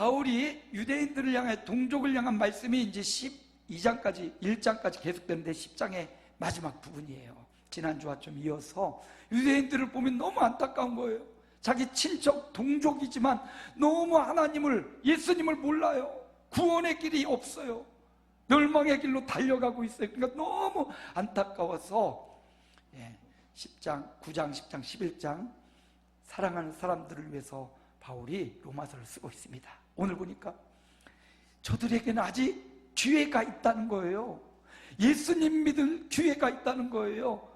바울이 유대인들을 향해 동족을 향한 말씀이 이제 12장까지 1장까지 계속되는데 10장의 마지막 부분이에요. 지난주와 좀 이어서 유대인들을 보면 너무 안타까운 거예요. 자기 친척 동족이지만 너무 하나님을, 예수님을 몰라요. 구원의 길이 없어요. 멸망의 길로 달려가고 있어요. 그러니까 너무 안타까워서 10장, 9장, 10장, 11장 사랑하는 사람들을 위해서 바울이 로마서를 쓰고 있습니다. 오늘 보니까 저들에게는 아직 기회가 있다는 거예요. 예수님 믿을 기회가 있다는 거예요.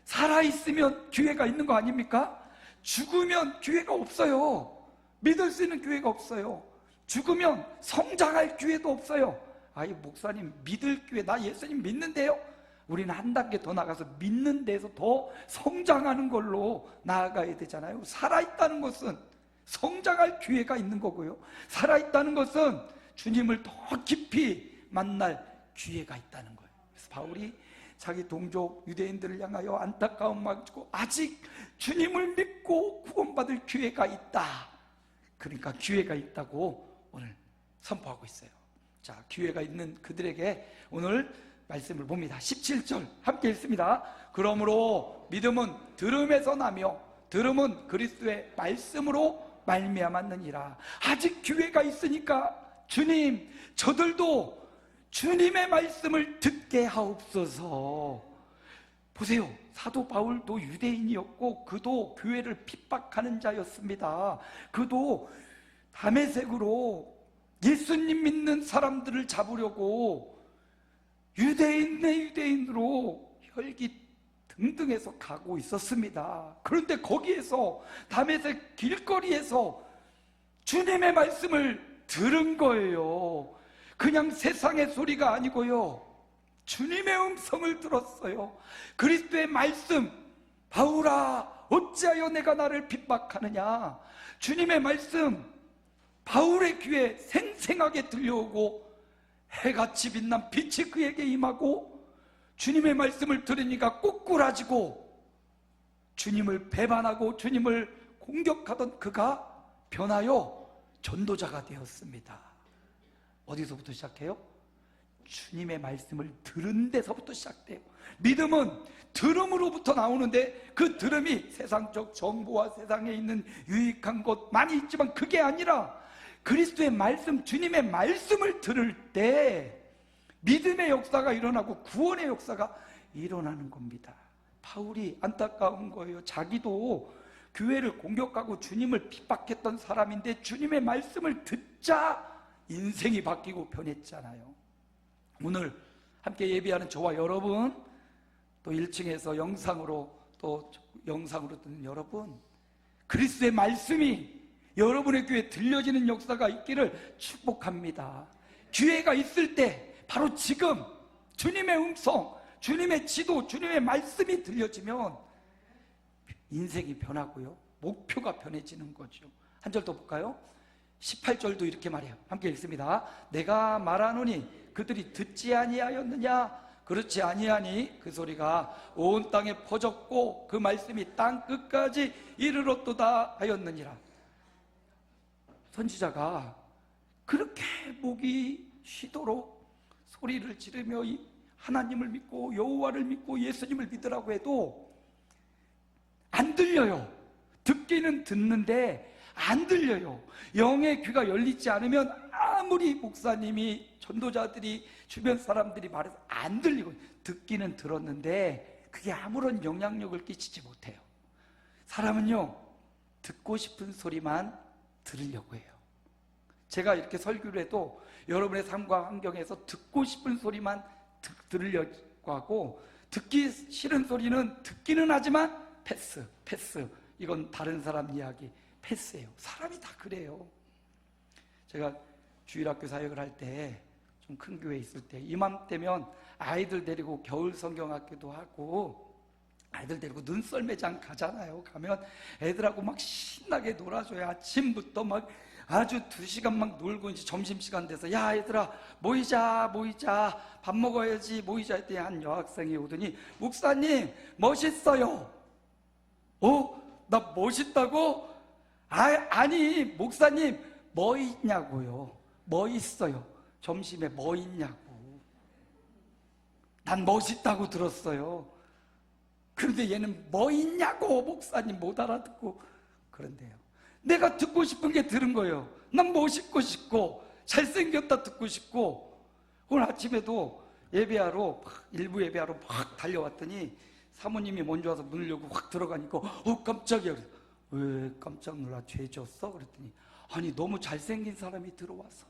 살아있으면 기회가 있는 거 아닙니까? 죽으면 기회가 없어요. 믿을 수 있는 기회가 없어요. 죽으면 성장할 기회도 없어요. 아이, 목사님 믿을 기회, 나 예수님 믿는데요. 우리는 한 단계 더 나가서 믿는 데서 더 성장하는 걸로 나아가야 되잖아요. 살아있다는 것은 성장할 기회가 있는 거고요, 살아있다는 것은 주님을 더 깊이 만날 기회가 있다는 거예요. 그래서 바울이 자기 동족 유대인들을 향하여 안타까운 마음을 가지고 아직 주님을 믿고 구원받을 기회가 있다, 그러니까 기회가 있다고 오늘 선포하고 있어요. 자, 기회가 있는 그들에게 오늘 말씀을 봅니다. 17절 함께 읽습니다. 그러므로 믿음은 들음에서 나며 들음은 그리스도의 말씀으로 말미암았느니라. 아직 기회가 있으니까 주님, 저들도 주님의 말씀을 듣게 하옵소서. 보세요, 사도 바울도 유대인이었고 그도 교회를 핍박하는 자였습니다. 그도 다메섹으로 예수님 믿는 사람들을 잡으려고 유대인 내 유대인으로 혈기 등등해서 가고 있었습니다. 그런데 거기에서 다메섹 길거리에서 주님의 말씀을 들은 거예요. 그냥 세상의 소리가 아니고요, 주님의 음성을 들었어요. 그리스도의 말씀, 바울아 어찌하여 내가 나를 핍박하느냐. 주님의 말씀 바울의 귀에 생생하게 들려오고 해같이 빛난 빛이 그에게 임하고 주님의 말씀을 들으니까 꼬꾸라지고 주님을 배반하고 주님을 공격하던 그가 변하여 전도자가 되었습니다. 어디서부터 시작해요? 주님의 말씀을 들은 데서부터 시작돼요. 믿음은 들음으로부터 나오는데 그 들음이 세상적 정보와 세상에 있는 유익한 것 많이 있지만 그게 아니라 그리스도의 말씀, 주님의 말씀을 들을 때 믿음의 역사가 일어나고 구원의 역사가 일어나는 겁니다. 바울이 안타까운 거예요. 자기도 교회를 공격하고 주님을 핍박했던 사람인데 주님의 말씀을 듣자 인생이 바뀌고 변했잖아요. 오늘 함께 예배하는 저와 여러분, 또 1층에서 영상으로 듣는 여러분, 그리스도의 말씀이 여러분의 귀에 들려지는 역사가 있기를 축복합니다. 기회가 있을 때 바로 지금 주님의 음성, 주님의 지도, 주님의 말씀이 들려지면 인생이 변하고요, 목표가 변해지는 거죠. 한 절 더 볼까요? 18절도 이렇게 말해요. 함께 읽습니다. 내가 말하노니 그들이 듣지 아니하였느냐? 그렇지 아니하니 그 소리가 온 땅에 퍼졌고 그 말씀이 땅 끝까지 이르렀도다 하였느니라. 선지자가 그렇게 목이 쉬도록 소리를 지르며 하나님을 믿고 여호와를 믿고 예수님을 믿으라고 해도 안 들려요. 듣기는 듣는데 안 들려요. 영의 귀가 열리지 않으면 아무리 목사님이, 전도자들이, 주변 사람들이 말해서 안 들리고, 듣기는 들었는데 그게 아무런 영향력을 끼치지 못해요. 사람은요, 듣고 싶은 소리만 들으려고 해요. 제가 이렇게 설교를 해도 여러분의 삶과 환경에서 듣고 싶은 소리만 들으려고 하고, 듣기 싫은 소리는 듣기는 하지만 패스. 이건 다른 사람 이야기, 패스예요. 사람이 다 그래요. 제가 주일학교 사역을 할 때, 좀 큰 교회에 있을 때 이맘때면 아이들 데리고 겨울 성경학교도 하고 아이들 데리고 눈썰매장 가잖아요. 가면 애들하고 막 신나게 놀아줘요. 아침부터 막 아주 2시간 막 놀고, 이제 점심시간 돼서 야 얘들아 모이자 밥 먹어야지 모이자 했더니 한 여학생이 오더니 목사님 멋있어요. 나 멋있다고? 아니 목사님 뭐 있냐고요. 뭐 있어요. 점심에 뭐 있냐고. 난 멋있다고 들었어요. 그런데 얘는 뭐 있냐고 목사님 못 알아듣고 그런데요. 내가 듣고 싶은 게 들은 거예요. 난 멋있고 싶고 잘생겼다 듣고 싶고. 오늘 아침에도 예배하러 일부 예배하러 막 달려왔더니 사모님이 먼저 와서 문을 열고 확 들어가니까 깜짝이야. 왜 깜짝 놀라 죄 졌어? 그랬더니 아니 너무 잘생긴 사람이 들어와서.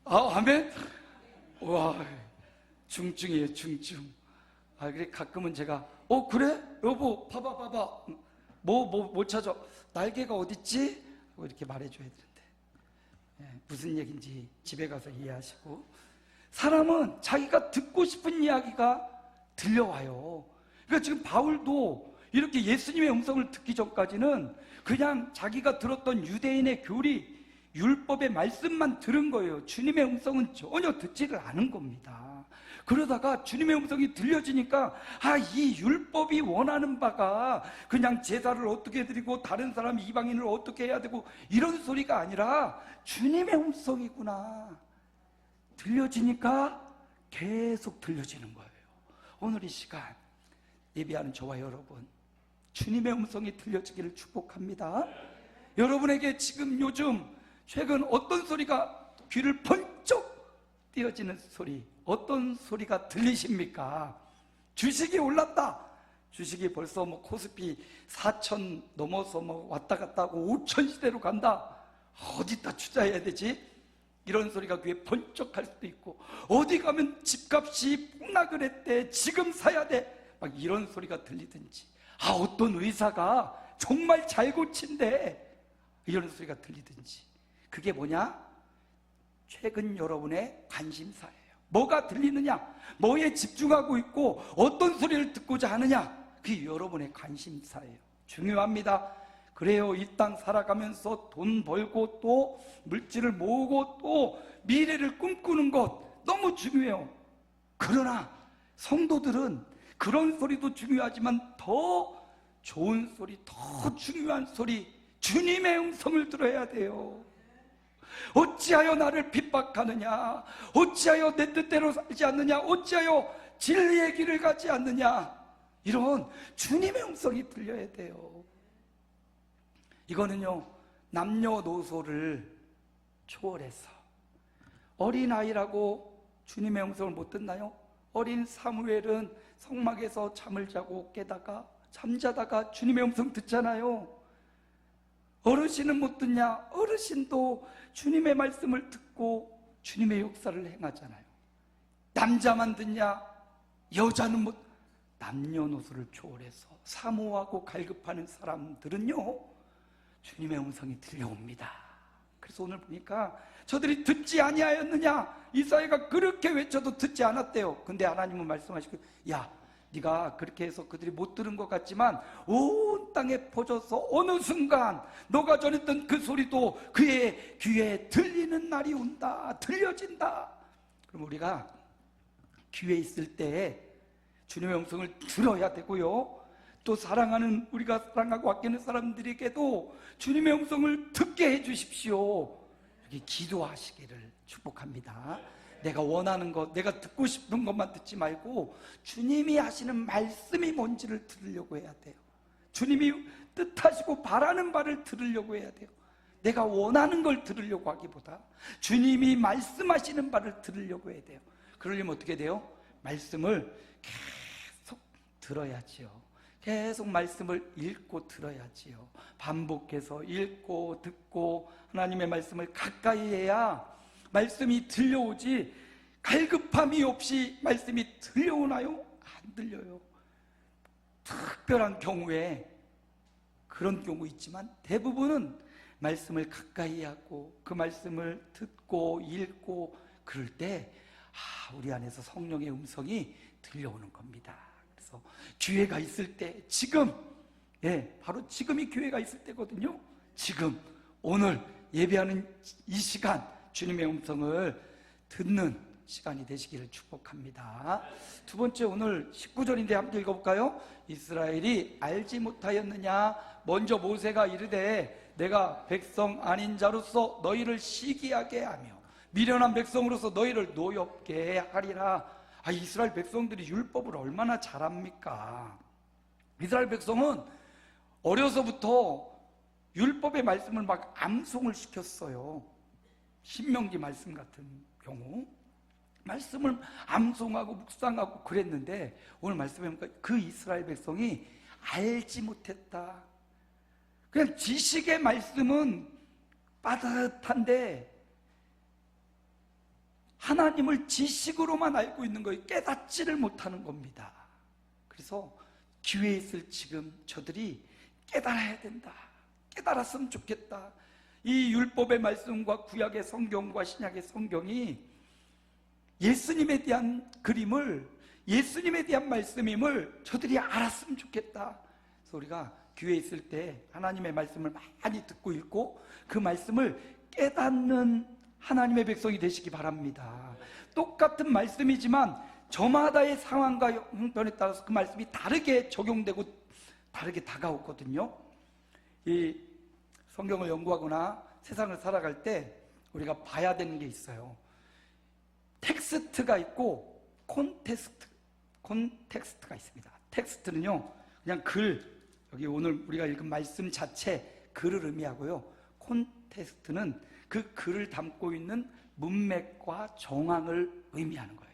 아멘? 와, 중증이에요, 중증. 그래 가끔은 제가 그래? 여보 봐봐 뭐 찾아? 날개가 어딨지? 하고 이렇게 말해줘야 되는데 무슨 얘기인지 집에 가서 이해하시고. 사람은 자기가 듣고 싶은 이야기가 들려와요. 그러니까 지금 바울도 이렇게 예수님의 음성을 듣기 전까지는 그냥 자기가 들었던 유대인의 교리, 율법의 말씀만 들은 거예요. 주님의 음성은 전혀 듣지를 않은 겁니다. 그러다가 주님의 음성이 들려지니까 이 율법이 원하는 바가 그냥 제사를 어떻게 드리고 다른 사람 이방인을 어떻게 해야 되고 이런 소리가 아니라 주님의 음성이구나 들려지니까 계속 들려지는 거예요. 오늘 이 시간 예배하는 저와 여러분, 주님의 음성이 들려지기를 축복합니다. 여러분에게 지금 요즘 최근 어떤 소리가 귀를 번쩍 띄어지는 소리, 어떤 소리가 들리십니까? 주식이 올랐다. 주식이 벌써 코스피 4천 넘어서 왔다 갔다 하고 5천 시대로 간다. 어디다 투자해야 되지? 이런 소리가 귀에 번쩍 할 수도 있고, 어디 가면 집값이 폭락을 했대, 지금 사야 돼, 막 이런 소리가 들리든지, 어떤 의사가 정말 잘 고친대, 이런 소리가 들리든지. 그게 뭐냐? 최근 여러분의 관심사예요. 뭐가 들리느냐, 뭐에 집중하고 있고 어떤 소리를 듣고자 하느냐, 그게 여러분의 관심사예요. 중요합니다. 그래요. 이 땅 살아가면서 돈 벌고 또 물질을 모으고 또 미래를 꿈꾸는 것 너무 중요해요. 그러나 성도들은 그런 소리도 중요하지만 더 좋은 소리, 더 중요한 소리, 주님의 음성을 들어야 돼요. 어찌하여 나를 핍박하느냐, 어찌하여 내 뜻대로 살지 않느냐, 어찌하여 진리의 길을 가지 않느냐, 이런 주님의 음성이 들려야 돼요. 이거는요, 남녀노소를 초월해서, 어린아이라고 주님의 음성을 못 듣나요? 어린 사무엘은 성막에서 잠을 자고 깨다가 잠자다가 주님의 음성 듣잖아요. 어르신은 못 듣냐? 어르신도 주님의 말씀을 듣고 주님의 역사를 행하잖아요. 남자만 듣냐? 여자는 못. 남녀노소를 초월해서 사모하고 갈급하는 사람들은요, 주님의 음성이 들려옵니다. 그래서 오늘 보니까 저들이 듣지 아니하였느냐, 이사야가 그렇게 외쳐도 듣지 않았대요. 근데 하나님은 말씀하시고, 야, 네가 그렇게 해서 그들이 못 들은 것 같지만 온 땅에 퍼져서 어느 순간 너가 전했던 그 소리도 그의 귀에 들리는 날이 온다, 들려진다. 그럼 우리가 귀에 있을 때 주님의 음성을 들어야 되고요, 또 사랑하는, 우리가 사랑하고 아끼는 사람들에게도 주님의 음성을 듣게 해주십시오. 이렇게 기도하시기를 축복합니다. 내가 원하는 것, 내가 듣고 싶은 것만 듣지 말고 주님이 하시는 말씀이 뭔지를 들으려고 해야 돼요. 주님이 뜻하시고 바라는 바를 들으려고 해야 돼요. 내가 원하는 걸 들으려고 하기보다 주님이 말씀하시는 바를 들으려고 해야 돼요. 그러려면 어떻게 돼요? 말씀을 계속 들어야지요. 계속 말씀을 읽고 들어야지요. 반복해서 읽고 듣고 하나님의 말씀을 가까이 해야 말씀이 들려오지, 갈급함이 없이 말씀이 들려오나요? 안 들려요. 특별한 경우에 그런 경우 있지만 대부분은 말씀을 가까이 하고 그 말씀을 듣고 읽고 그럴 때 우리 안에서 성령의 음성이 들려오는 겁니다. 그래서 기회가 있을 때, 지금, 바로 지금이 기회가 있을 때거든요. 지금, 오늘 예배하는 이 시간, 주님의 음성을 듣는 시간이 되시기를 축복합니다. 두 번째, 오늘 19절인데 함께 읽어볼까요? 이스라엘이 알지 못하였느냐? 먼저 모세가 이르되 내가 백성 아닌 자로서 너희를 시기하게 하며 미련한 백성으로서 너희를 노엽게 하리라. 이스라엘 백성들이 율법을 얼마나 잘합니까? 이스라엘 백성은 어려서부터 율법의 말씀을 막 암송을 시켰어요. 신명기 말씀 같은 경우 말씀을 암송하고 묵상하고 그랬는데, 오늘 말씀에 보니까 그 이스라엘 백성이 알지 못했다. 그냥 지식의 말씀은 빠듯한데 하나님을 지식으로만 알고 있는 거예요. 깨닫지를 못하는 겁니다. 그래서 기회에 있을 지금 저들이 깨달아야 된다. 깨달았으면 좋겠다. 이 율법의 말씀과 구약의 성경과 신약의 성경이 예수님에 대한 그림을, 예수님에 대한 말씀임을 저들이 알았으면 좋겠다. 그래서 우리가 기회에 있을 때 하나님의 말씀을 많이 듣고 읽고 그 말씀을 깨닫는 하나님의 백성이 되시기 바랍니다. 똑같은 말씀이지만 저마다의 상황과 형편에 따라서 그 말씀이 다르게 적용되고 다르게 다가오거든요. 이 성경을 연구하거나 세상을 살아갈 때 우리가 봐야 되는 게 있어요. 텍스트가 있고 콘텍스트가 있습니다. 텍스트는요, 그냥 글, 여기 오늘 우리가 읽은 말씀 자체 글을 의미하고요. 콘텍스트는 그 글을 담고 있는 문맥과 정황을 의미하는 거예요.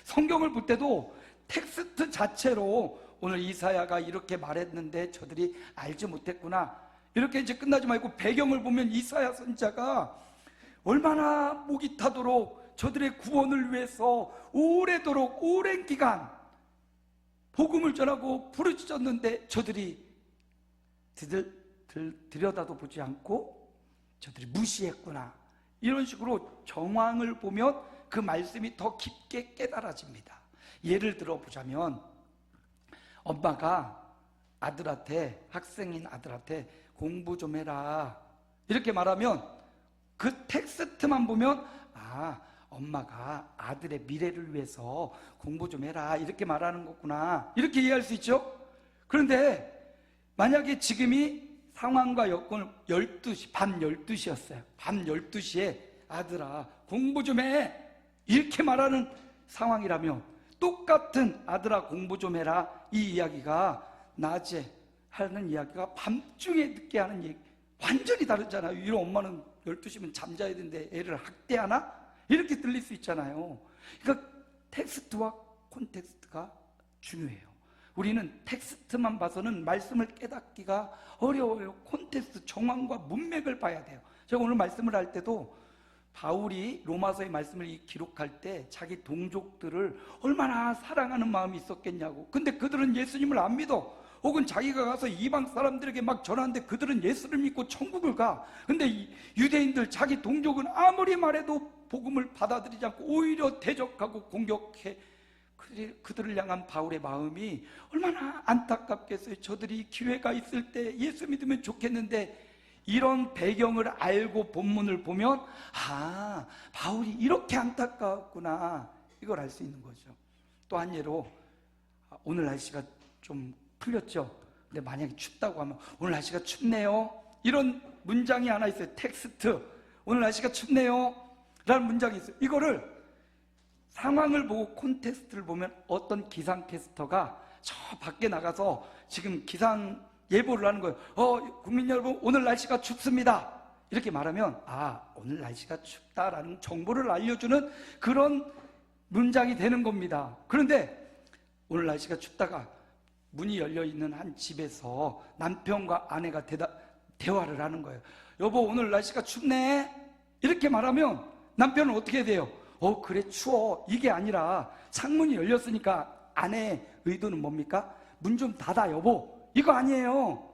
성경을 볼 때도 텍스트 자체로 오늘 이사야가 이렇게 말했는데 저들이 알지 못했구나, 이렇게 이제 끝나지 말고 배경을 보면 이사야 선지자가 얼마나 목이 타도록 저들의 구원을 위해서 오래도록 오랜 기간 복음을 전하고 부르짖었는데 저들이 들여다도 보지 않고 저들이 무시했구나, 이런 식으로 정황을 보면 그 말씀이 더 깊게 깨달아집니다. 예를 들어 보자면, 엄마가 아들한테, 학생인 아들한테 공부 좀 해라 이렇게 말하면 그 텍스트만 보면 엄마가 아들의 미래를 위해서 공부 좀 해라 이렇게 말하는 거구나, 이렇게 이해할 수 있죠. 그런데 만약에 지금이 상황과 여건을 12시, 밤 12시였어요. 밤 12시에 아들아 공부 좀 해 이렇게 말하는 상황이라면, 똑같은 아들아 공부 좀 해라 이 이야기가 낮에 하는 이야기가 밤중에 듣게 하는 얘기 완전히 다르잖아요. 이런 엄마는 12시면 잠자야 되는데 애를 학대하나? 이렇게 들릴 수 있잖아요. 그러니까 텍스트와 콘텍스트가 중요해요. 우리는 텍스트만 봐서는 말씀을 깨닫기가 어려워요. 콘텍스트, 정황과 문맥을 봐야 돼요. 제가 오늘 말씀을 할 때도 바울이 로마서의 말씀을 기록할 때 자기 동족들을 얼마나 사랑하는 마음이 있었겠냐고. 근데 그들은 예수님을 안 믿어. 혹은 자기가 가서 이방 사람들에게 막 전하는데 그들은 예수를 믿고 천국을 가. 근데 유대인들, 자기 동족은 아무리 말해도 복음을 받아들이지 않고 오히려 대적하고 공격해. 그들을 향한 바울의 마음이 얼마나 안타깝겠어요. 저들이 기회가 있을 때 예수 믿으면 좋겠는데, 이런 배경을 알고 본문을 보면 바울이 이렇게 안타까웠구나, 이걸 알 수 있는 거죠. 또 한 예로, 오늘 날씨가 좀 풀렸죠. 근데 만약에 춥다고 하면 오늘 날씨가 춥네요, 이런 문장이 하나 있어요. 텍스트, 오늘 날씨가 춥네요 라는 문장이 있어요. 이거를 상황을 보고 콘텍스트를 보면 어떤 기상캐스터가 저 밖에 나가서 지금 기상 예보를 하는 거예요. 국민 여러분, 오늘 날씨가 춥습니다 이렇게 말하면 오늘 날씨가 춥다라는 정보를 알려주는 그런 문장이 되는 겁니다. 그런데 오늘 날씨가 춥다가 문이 열려있는 한 집에서 남편과 아내가 대화를 하는 거예요. 여보, 오늘 날씨가 춥네 이렇게 말하면 남편은 어떻게 돼요? 그래 추워, 이게 아니라 창문이 열렸으니까 아내의 의도는 뭡니까? 문 좀 닫아 여보, 이거 아니에요.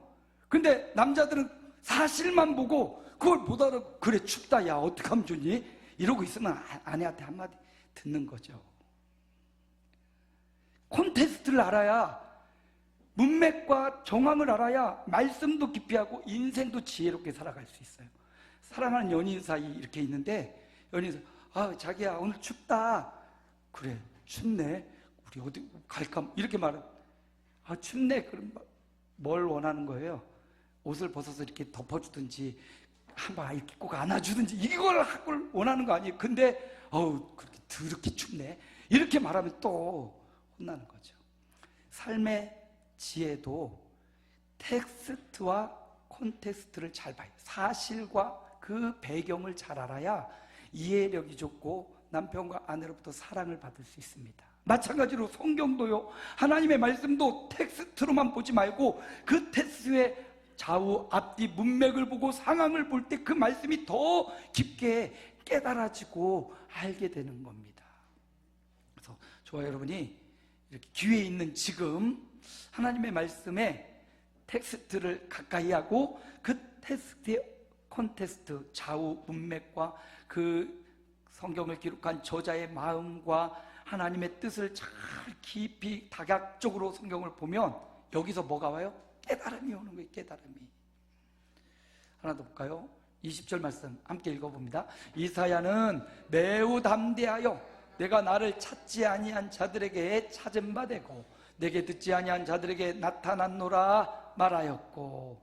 근데 남자들은 사실만 보고 그걸 못 알아. 그래 춥다, 야 어떡하면 좋니? 이러고 있으면 아내한테 한마디 듣는 거죠. 콘텍스트를 알아야, 문맥과 정황을 알아야 말씀도 깊이 하고 인생도 지혜롭게 살아갈 수 있어요. 사랑하는 연인 사이 이렇게 있는데, 연인 사이 자기야 오늘 춥다. 그래 춥네, 우리 어디 갈까? 이렇게 말해. 춥네. 그럼 뭘 원하는 거예요? 옷을 벗어서 이렇게 덮어주든지 한번 이렇게 꼭 안아주든지 이걸 하길 원하는 거 아니에요. 근데 그렇게 더럽게 춥네 이렇게 말하면 또 혼나는 거죠. 삶의 지혜도 텍스트와 콘텍스트를 잘 봐요. 사실과 그 배경을 잘 알아야 이해력이 좋고 남편과 아내로부터 사랑을 받을 수 있습니다. 마찬가지로 성경도요, 하나님의 말씀도 텍스트로만 보지 말고 그 텍스트의 좌우 앞뒤 문맥을 보고 상황을 볼 때 그 말씀이 더 깊게 깨달아지고 알게 되는 겁니다. 그래서 저와 여러분이 이렇게 기회에 있는 지금 하나님의 말씀에 텍스트를 가까이 하고 그 텍스트의 콘텍스트, 좌우 문맥과 그 성경을 기록한 저자의 마음과 하나님의 뜻을 잘 깊이 다각적으로 성경을 보면 여기서 뭐가 와요? 깨달음이 오는 거예요. 깨달음이. 하나 더 볼까요? 20절 말씀 함께 읽어봅니다. 이사야는 매우 담대하여 내가 나를 찾지 아니한 자들에게 찾은 바 되고 내게 듣지 아니한 자들에게 나타났노라 말하였고,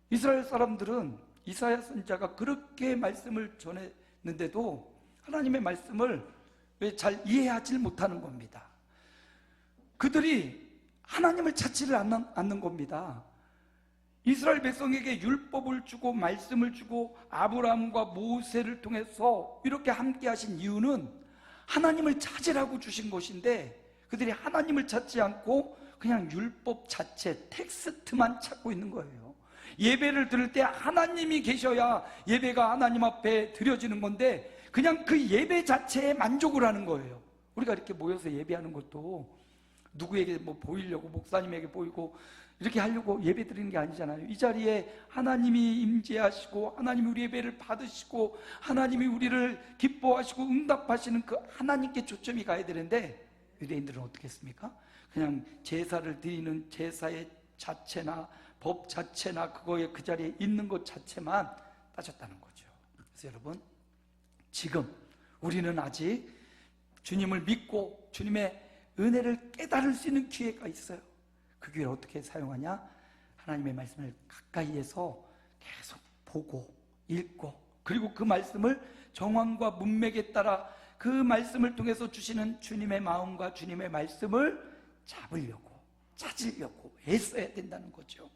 이스라엘 사람들은 이사야 선지자가 그렇게 말씀을 전했는데도 하나님의 말씀을 왜 잘 이해하지 못하는 겁니다. 그들이 하나님을 찾지를 않는 겁니다. 이스라엘 백성에게 율법을 주고 말씀을 주고 아브라함과 모세를 통해서 이렇게 함께 하신 이유는 하나님을 찾으라고 주신 것인데 그들이 하나님을 찾지 않고 그냥 율법 자체, 텍스트만 찾고 있는 거예요. 예배를 드릴 때 하나님이 계셔야 예배가 하나님 앞에 드려지는 건데 그냥 그 예배 자체에 만족을 하는 거예요. 우리가 이렇게 모여서 예배하는 것도 누구에게 뭐 보이려고, 목사님에게 보이고 이렇게 하려고 예배 드리는 게 아니잖아요. 이 자리에 하나님이 임재하시고 하나님이 우리 예배를 받으시고 하나님이 우리를 기뻐하시고 응답하시는 그 하나님께 초점이 가야 되는데 유대인들은 어떻게 했습니까? 그냥 제사를 드리는 제사의 자체나 법 자체나 그거에 그 자리에 있는 것 자체만 따졌다는 거죠. 그래서 여러분, 지금 우리는 아직 주님을 믿고 주님의 은혜를 깨달을 수 있는 기회가 있어요. 그 기회를 어떻게 사용하냐? 하나님의 말씀을 가까이에서 계속 보고 읽고 그리고 그 말씀을 정황과 문맥에 따라 그 말씀을 통해서 주시는 주님의 마음과 주님의 말씀을 잡으려고, 찾으려고 애써야 된다는 거죠.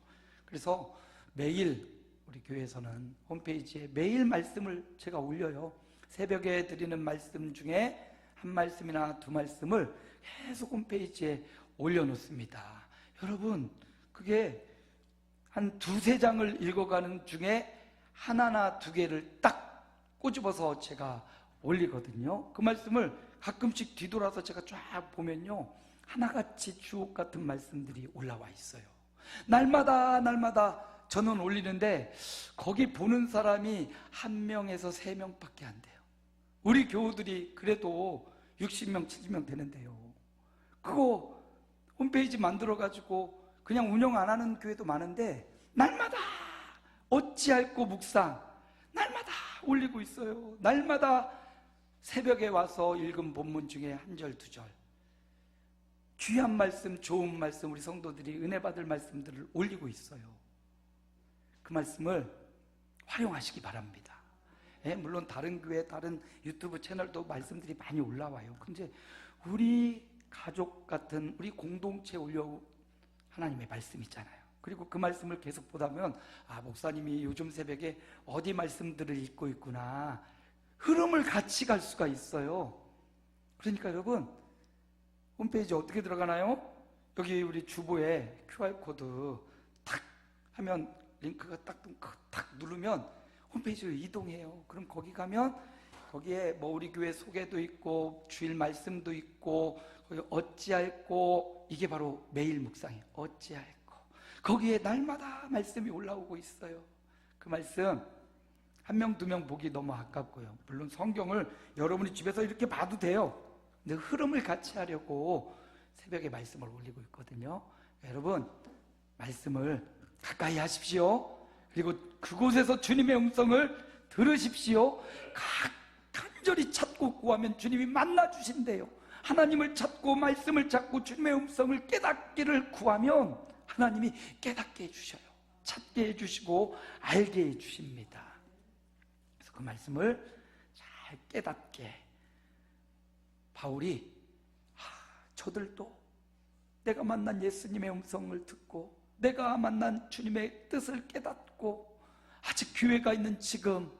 그래서 매일 우리 교회에서는 홈페이지에 매일 말씀을 제가 올려요. 새벽에 드리는 말씀 중에 한 말씀이나 두 말씀을 계속 홈페이지에 올려놓습니다. 여러분, 그게 한 두세 장을 읽어가는 중에 하나나 두 개를 딱 꼬집어서 제가 올리거든요. 그 말씀을 가끔씩 뒤돌아서 제가 쫙 보면요, 하나같이 주옥 같은 말씀들이 올라와 있어요. 날마다 저는 올리는데 거기 보는 사람이 1명에서 3명밖에 안 돼요. 우리 교우들이 그래도 60명, 70명 되는데요. 그거 홈페이지 만들어가지고 그냥 운영 안 하는 교회도 많은데 날마다 어찌할꼬 묵상 날마다 올리고 있어요. 날마다 새벽에 와서 읽은 본문 중에 한 절, 두 절 귀한 말씀, 좋은 말씀, 우리 성도들이 은혜 받을 말씀들을 올리고 있어요. 그 말씀을 활용하시기 바랍니다. 물론 다른 교회, 다른 유튜브 채널도 말씀들이 많이 올라와요. 근데 우리 가족 같은 우리 공동체에 올려온 하나님의 말씀 있잖아요. 그리고 그 말씀을 계속 보다 보면 목사님이 요즘 새벽에 어디 말씀들을 읽고 있구나, 흐름을 같이 갈 수가 있어요. 그러니까 여러분, 홈페이지 어떻게 들어가나요? 여기 우리 주보에 QR코드 탁 하면 링크가 딱 누르면 홈페이지로 이동해요. 그럼 거기 가면 거기에 뭐 우리 교회 소개도 있고 주일 말씀도 있고 거기 어찌할꼬, 이게 바로 매일 묵상이에요. 어찌할꼬. 거기에 날마다 말씀이 올라오고 있어요. 그 말씀 1명, 2명 보기 너무 아깝고요. 물론 성경을 여러분이 집에서 이렇게 봐도 돼요. 근데 흐름을 같이 하려고 새벽에 말씀을 올리고 있거든요. 여러분, 말씀을 가까이 하십시오. 그리고 그곳에서 주님의 음성을 들으십시오. 간절히 찾고 구하면 주님이 만나 주신대요. 하나님을 찾고 말씀을 찾고 주님의 음성을 깨닫기를 구하면 하나님이 깨닫게 해주셔요. 찾게 해주시고 알게 해주십니다. 그래서 그 말씀을 잘 깨닫게 바울이 저들도 내가 만난 예수님의 음성을 듣고 내가 만난 주님의 뜻을 깨닫고 아직 기회가 있는 지금,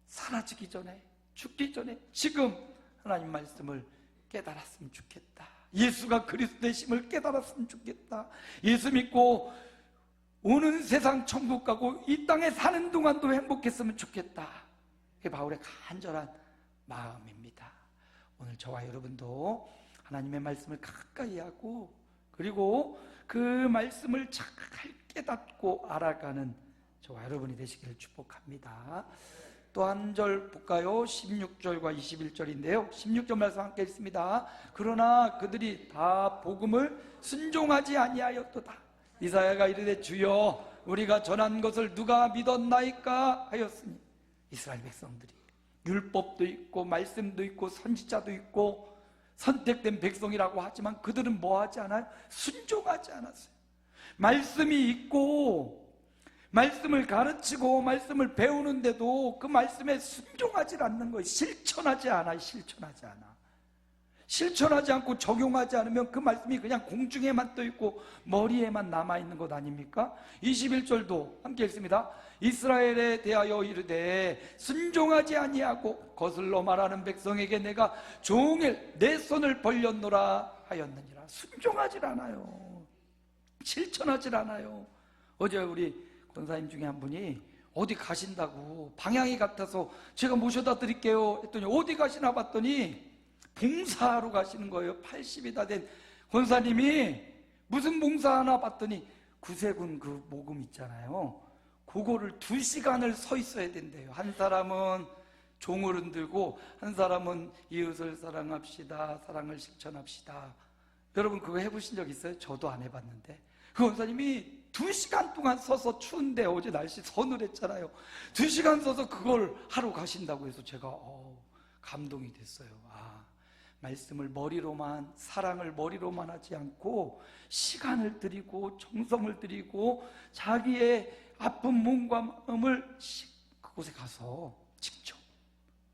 사라지기 전에, 죽기 전에 지금 하나님 말씀을 깨달았으면 좋겠다. 예수가 그리스도 되심을 깨달았으면 좋겠다. 예수 믿고 오는 세상 천국 가고 이 땅에 사는 동안도 행복했으면 좋겠다. 그게 바울의 간절한 마음입니다. 오늘 저와 여러분도 하나님의 말씀을 가까이 하고 그리고 그 말씀을 잘 깨닫고 알아가는 저와 여러분이 되시기를 축복합니다. 또 한 절 볼까요? 16절과 21절인데요 16절 말씀 함께 읽습니다. 그러나 그들이 다 복음을 순종하지 아니하였도다. 이사야가 이르되 주여 우리가 전한 것을 누가 믿었나이까 하였으니, 이스라엘 백성들이 율법도 있고 말씀도 있고 선지자도 있고 선택된 백성이라고 하지만 그들은 뭐 하지 않아요? 순종하지 않았어요. 말씀이 있고 말씀을 가르치고 말씀을 배우는데도 그 말씀에 순종하지 않는 거예요. 실천하지 않아요. 실천하지 않고 적용하지 않으면 그 말씀이 그냥 공중에만 떠 있고 머리에만 남아있는 것 아닙니까? 21절도 함께 읽습니다. 이스라엘에 대하여 이르되 순종하지 아니하고 거슬러 말하는 백성에게 내가 종일 내 손을 벌렸노라 하였느니라. 순종하지 않아요. 실천하지 않아요. 어제 우리 권사님 중에 한 분이 어디 가신다고 방향이 같아서 제가 모셔다 드릴게요 했더니 어디 가시나 봤더니 봉사하러 가시는 거예요. 80이 다 된 권사님이 무슨 봉사하나 봤더니 구세군 그 모금 있잖아요. 그거를 2시간을 서 있어야 된대요. 한 사람은 종을 흔들고 한 사람은 이웃을 사랑합시다, 사랑을 실천합시다. 여러분 그거 해보신 적 있어요? 저도 안 해봤는데 그 권사님이 2시간 동안 서서 추운데 어제 날씨 서늘했잖아요. 2시간 서서 그걸 하러 가신다고 해서 제가 감동이 됐어요. 말씀을 머리로만, 사랑을 머리로만 하지 않고 시간을 들이고 정성을 들이고 자기의 아픈 몸과 마음을 그곳에 가서 직접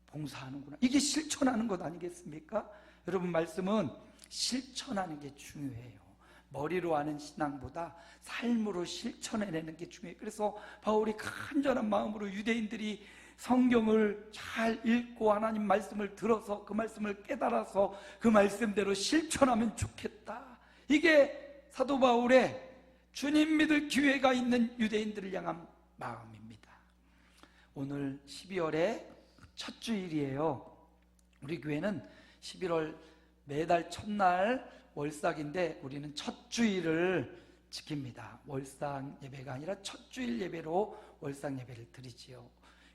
봉사하는구나. 이게 실천하는 것 아니겠습니까? 여러분 말씀은 실천하는 게 중요해요. 머리로 아는 신앙보다 삶으로 실천해내는 게 중요해요. 그래서 바울이 간절한 마음으로 유대인들이 성경을 잘 읽고 하나님 말씀을 들어서 그 말씀을 깨달아서 그 말씀대로 실천하면 좋겠다. 이게 사도 바울의 주님 믿을 기회가 있는 유대인들을 향한 마음입니다. 오늘 12월의 첫 주일이에요. 우리 교회는 11월 매달 첫날 월삭인데 우리는 첫 주일을 지킵니다. 월삭 예배가 아니라 첫 주일 예배로 월삭 예배를 드리지요.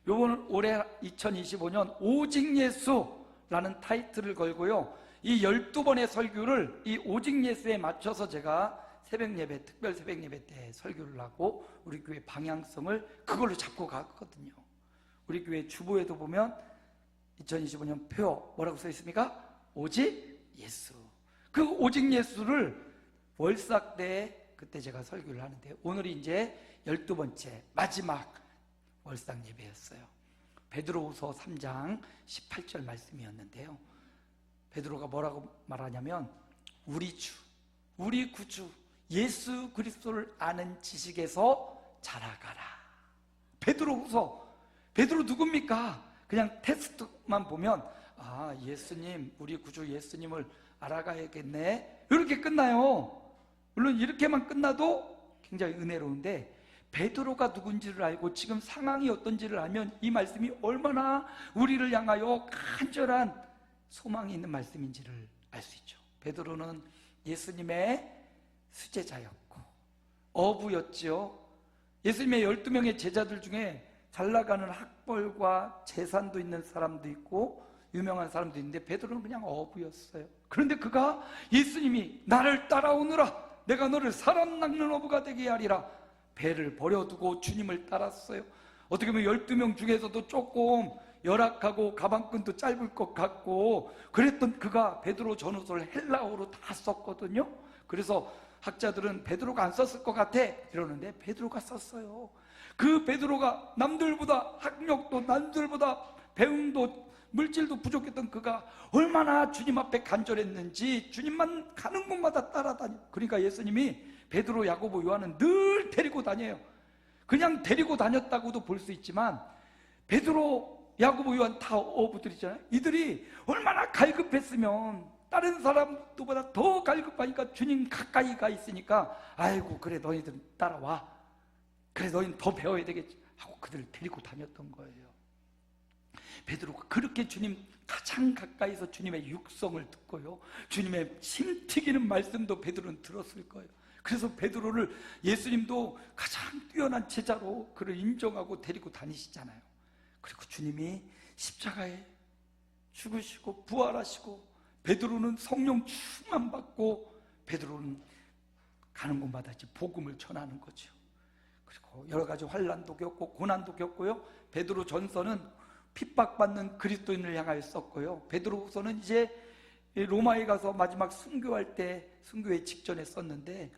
요번 올해 2025년 오직 예수라는 타이틀을 걸고요. 이 12번의 설교를 이 오직 예수에 맞춰서 제가 새벽 예배, 특별 새벽 예배 때 설교를 하고 우리 교회 방향성을 그걸로 잡고 갔거든요. 우리 교회 주보에도 보면 2025년 표 뭐라고 써 있습니까? 오직 예수. 그 오직 예수를 월삭 때 그때 제가 설교를 하는데 오늘이 이제 12번째 마지막 월삭 예배였어요. 베드로후서 3장 18절 말씀이었는데요. 베드로가 뭐라고 말하냐면 우리 주, 우리 구주 예수 그리스도를 아는 지식에서 자라가라. 베드로후서, 베드로 누굽니까? 그냥 텍스트만 보면 예수님, 우리 구주 예수님을 알아가야겠네 이렇게 끝나요. 물론 이렇게만 끝나도 굉장히 은혜로운데 베드로가 누군지를 알고 지금 상황이 어떤지를 알면 이 말씀이 얼마나 우리를 향하여 간절한 소망이 있는 말씀인지를 알 수 있죠. 베드로는 예수님의 수제자였고 어부였지요. 예수님의 12명의 제자들 중에 잘 나가는 학벌과 재산도 있는 사람도 있고 유명한 사람도 있는데 베드로는 그냥 어부였어요. 그런데 그가 예수님이 나를 따라오느라 내가 너를 사람 낚는 어부가 되게 하리라 배를 버려두고 주님을 따랐어요. 어떻게 보면 12명 중에서도 조금 열악하고 가방끈도 짧을 것 같고 그랬던 그가 베드로 전후서를 헬라어로 다 썼거든요. 그래서 학자들은 베드로가 안 썼을 것 같아 이러는데 베드로가 썼어요. 그 베드로가 남들보다 학력도 남들보다 배움도 물질도 부족했던 그가 얼마나 주님 앞에 간절했는지 주님만 가는 곳마다 따라다녀. 그러니까 예수님이 베드로, 야고보, 요한은 늘 데리고 다녀요. 그냥 데리고 다녔다고도 볼 수 있지만 베드로, 야고보, 요한 다 어부들이잖아요. 이들이 얼마나 갈급했으면 다른 사람들보다 더 갈급하니까 주님 가까이 가 있으니까 아이고 그래 너희들 따라와, 그래 너희는 더 배워야 되겠지 하고 그들을 데리고 다녔던 거예요. 베드로가 그렇게 주님 가장 가까이서 주님의 육성을 듣고요, 주님의 침 튀기는 말씀도 베드로는 들었을 거예요. 그래서 베드로를 예수님도 가장 뛰어난 제자로 그를 인정하고 데리고 다니시잖아요. 그리고 주님이 십자가에 죽으시고 부활하시고 베드로는 성령 충만 받고 베드로는 가는 곳마다 이제 복음을 전하는 거죠. 그리고 여러 가지 환난도 겪고 고난도 겪고요. 베드로 전서는 핍박받는 그리스도인을 향하여 썼고요. 베드로후서는 이제 로마에 가서 마지막 순교할 때, 순교의 직전에 썼는데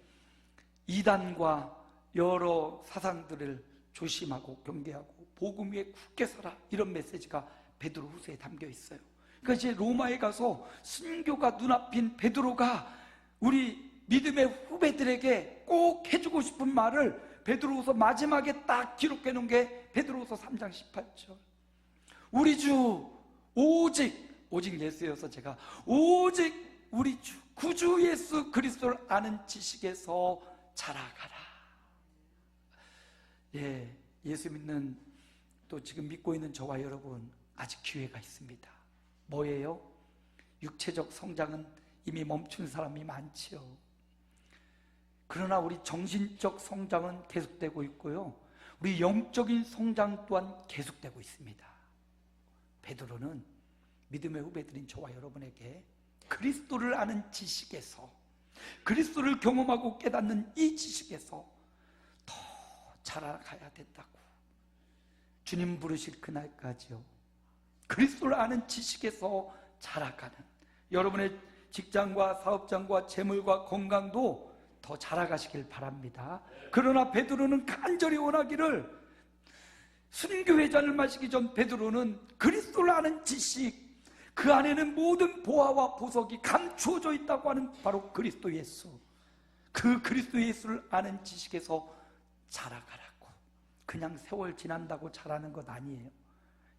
이단과 여러 사상들을 조심하고 경계하고 복음 위에 굳게 서라, 이런 메시지가 베드로후서에 담겨 있어요. 그러니까 이제 로마에 가서 순교가 눈앞인 베드로가 우리 믿음의 후배들에게 꼭 해주고 싶은 말을 베드로후서 마지막에 딱 기록해 놓은 게 베드로후서 3장 18절. 우리 주 오직 예수여서 제가 오직 우리 주 구주 예수 그리스도를 아는 지식에서 자라가라. 예, 예수 믿는 또 지금 믿고 있는 저와 여러분 아직 기회가 있습니다. 뭐예요? 육체적 성장은 이미 멈춘 사람이 많지요. 그러나 우리 정신적 성장은 계속되고 있고요, 우리 영적인 성장 또한 계속되고 있습니다. 베드로는 믿음의 후배들인 저와 여러분에게 그리스도를 아는 지식에서, 그리스도를 경험하고 깨닫는 이 지식에서 더 자라가야 된다고. 주님 부르실 그날까지요, 그리스도를 아는 지식에서 자라가는 여러분의 직장과 사업장과 재물과 건강도 더 자라가시길 바랍니다. 그러나 베드로는 간절히 원하기를, 순교의 잔을 마시기 전 베드로는 그리스도를 아는 지식, 그 안에는 모든 보화와 보석이 감추어져 있다고 하는 바로 그리스도 예수, 그 그리스도 예수를 아는 지식에서 자라가라고. 그냥 세월 지난다고 자라는 것 아니에요.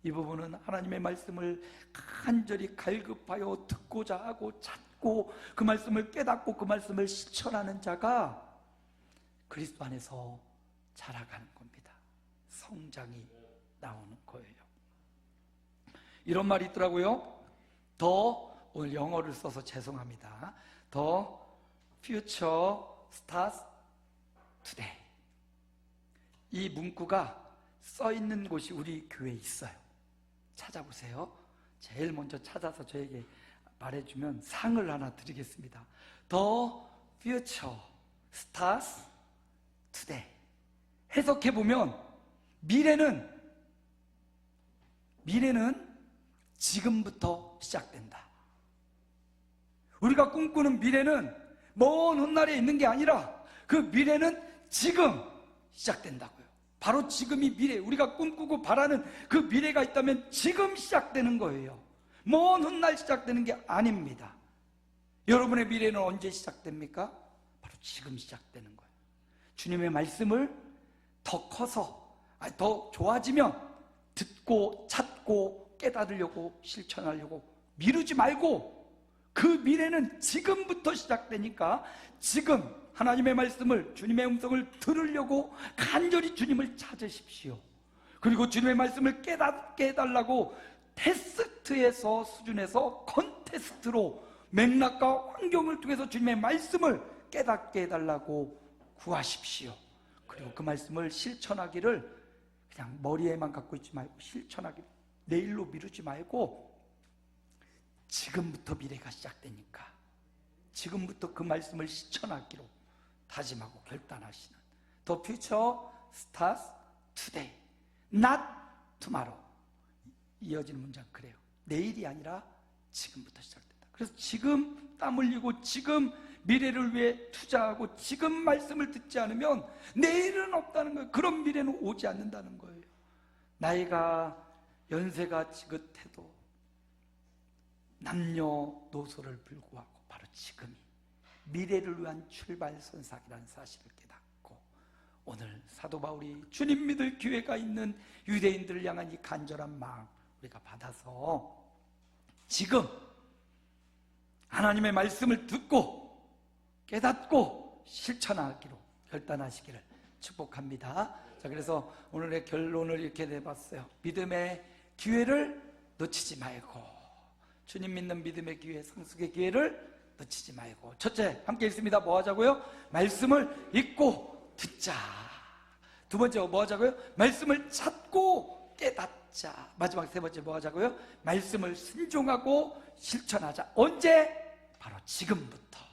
이 부분은 하나님의 말씀을 간절히 갈급하여 듣고자 하고 찾고 그 말씀을 깨닫고 그 말씀을 실천하는 자가 그리스도 안에서 자라가는 겁니다. 성장이 나오는 거예요. 이런 말이 있더라고요. 오늘 영어를 써서 죄송합니다. The future starts today. 이 문구가 써 있는 곳이 우리 교회에 있어요. 찾아보세요. 제일 먼저 찾아서 저에게 말해주면 상을 하나 드리겠습니다. The future starts today. 해석해보면 미래는 지금부터 시작된다. 우리가 꿈꾸는 미래는 먼 훗날에 있는 게 아니라 그 미래는 지금 시작된다고요. 바로 지금이 미래, 우리가 꿈꾸고 바라는 그 미래가 있다면 지금 시작되는 거예요. 먼 훗날 시작되는 게 아닙니다. 여러분의 미래는 언제 시작됩니까? 바로 지금 시작되는 거예요. 주님의 말씀을 더 커서, 더 좋아지면 듣고 찾고 깨달으려고 실천하려고 미루지 말고, 그 미래는 지금부터 시작되니까 지금 하나님의 말씀을, 주님의 음성을 들으려고 간절히 주님을 찾으십시오. 그리고 주님의 말씀을 깨닫게 해달라고 테스트에서, 수준에서 컨테스트로 맥락과 환경을 통해서 주님의 말씀을 깨닫게 해달라고 구하십시오. 그리고 그 말씀을 실천하기를 그냥 머리에만 갖고 있지 말고 실천하기를 내일로 미루지 말고 지금부터 미래가 시작되니까 지금부터 그 말씀을 실천하기로 다짐하고 결단하시는 The future starts today, not tomorrow. 이어지는 문장 그래요. 내일이 아니라 지금부터 시작된다. 그래서 지금 땀 흘리고 지금 미래를 위해 투자하고 지금 말씀을 듣지 않으면 내일은 없다는 거예요. 그런 미래는 오지 않는다는 거예요. 나이가 연세가 지긋해도 남녀노소를 불구하고 바로 지금이 미래를 위한 출발선상이라는 사실을 깨닫고, 오늘 사도 바울이 주님 믿을 기회가 있는 유대인들을 향한 이 간절한 마음 우리가 받아서 지금 하나님의 말씀을 듣고 깨닫고 실천하기로 결단하시기를 축복합니다. 자, 그래서 오늘의 결론을 이렇게 내봤어요. 믿음의 기회를 놓치지 말고, 주님 믿는 믿음의 기회, 상속의 기회를 놓치지 말고, 첫째, 함께 읽습니다. 뭐 하자고요? 말씀을 읽고 듣자. 두 번째 뭐 하자고요? 말씀을 찾고 깨닫자. 마지막 세 번째 뭐 하자고요? 말씀을 순종하고 실천하자. 언제? 바로 지금부터.